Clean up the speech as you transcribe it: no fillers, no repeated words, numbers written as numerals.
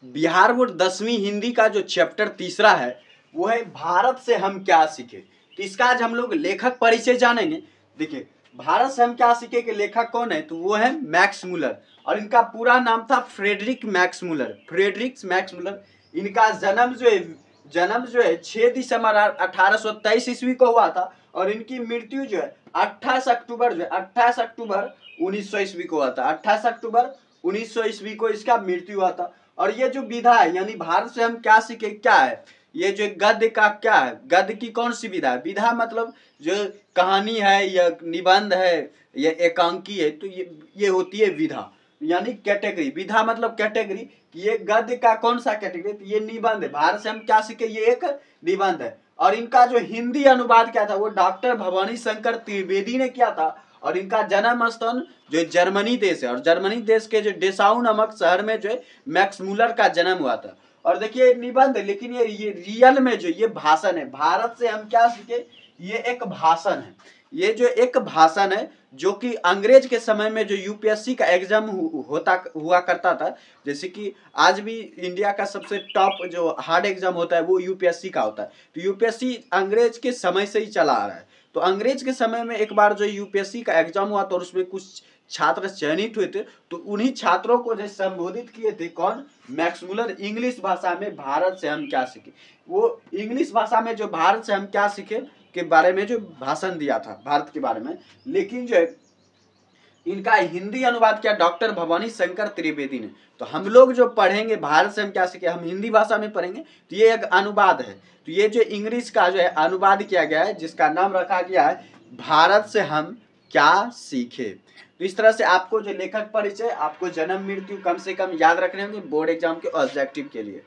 Bihar board 10वीं हिंदी का जो चैप्टर तीसरा है वो है भारत से हम क्या सीखे। तो इसका आज हम लोग लेखक परिचय जानेंगे। देखिए, भारत से हम क्या सीखे के लेखक कौन है, तो वो है मैक्स मुलर, और इनका पूरा नाम था Friedrich Max Muller. Friedrich Max Muller, इनका जन्म जो है 6 दिसंबर 1823 ईस्वी को हुआ था, और इनकी मृत्यु जो है 28 अक्टूबर 1900 ईस्वी को हुआ था। 28 अक्टूबर 1900 ईस्वी को इसका मृत्यु हुआ था। और ये जो विधा है, यानी भारत से हम क्या सीखे, क्या है ये जो गद्य का क्या है, गद्य की कौन सी विधा है। विधा मतलब जो कहानी है या निबंध है या एकांकी है, तो ये होती है विधा, यानी कैटेगरी। विधा मतलब कैटेगरी, ये गद्य का कौन सा कैटेगरी, तो ये निबंध है। भारत से हम क्या सीखे, ये एक निबंध है। और इनका जो हिंदी अनुवाद क्या था, वो डॉक्टर भवानी शंकर त्रिवेदी ने किया था। और इनका जन्म स्थान जो जर्मनी देश है, और जर्मनी देश के जो डेसाउ नामक शहर में जो है मैक्स मुलर का जन्म हुआ था। और देखिए निबंध, लेकिन ये रियल में जो ये भाषण है, भारत से हम क्या सीखे, ये एक भाषण है। ये जो एक भाषण है जो कि अंग्रेज के समय में जो यूपीएससी का एग्जाम हुआ करता था, जैसे कि आज भी इंडिया का सबसे टॉप जो हार्ड एग्जाम होता है वो यूपीएससी का होता है। तो यूपीएससी अंग्रेज के समय से ही चला आ रहा है। तो अंग्रेज के समय में एक बार जो यूपीएससी का एग्जाम हुआ, तो उसमें कुछ छात्र चयनित हुए थे, तो उन्हीं छात्रों को जो संबोधित किए थे कौन, मैक्स मुलर, इंग्लिश भाषा में भारत से हम क्या सीखे। वो इंग्लिश भाषा में जो भारत से हम क्या सीखे के बारे में जो भाषण दिया था भारत के बारे में। लेकिन जो है इनका हिंदी अनुवाद किया डॉक्टर भवानी शंकर त्रिवेदी ने। तो हम लोग जो पढ़ेंगे भारत से हम क्या सीखे, हम हिंदी भाषा में पढ़ेंगे, तो ये एक अनुवाद है। तो ये जो इंग्लिश का जो है अनुवाद किया गया है, जिसका नाम रखा गया है भारत से हम क्या सीखे। तो इस तरह से आपको जो लेखक परिचय, आपको जन्म मृत्यु कम से कम याद रखने होंगे बोर्ड एग्जाम के ऑब्जेक्टिव के लिए।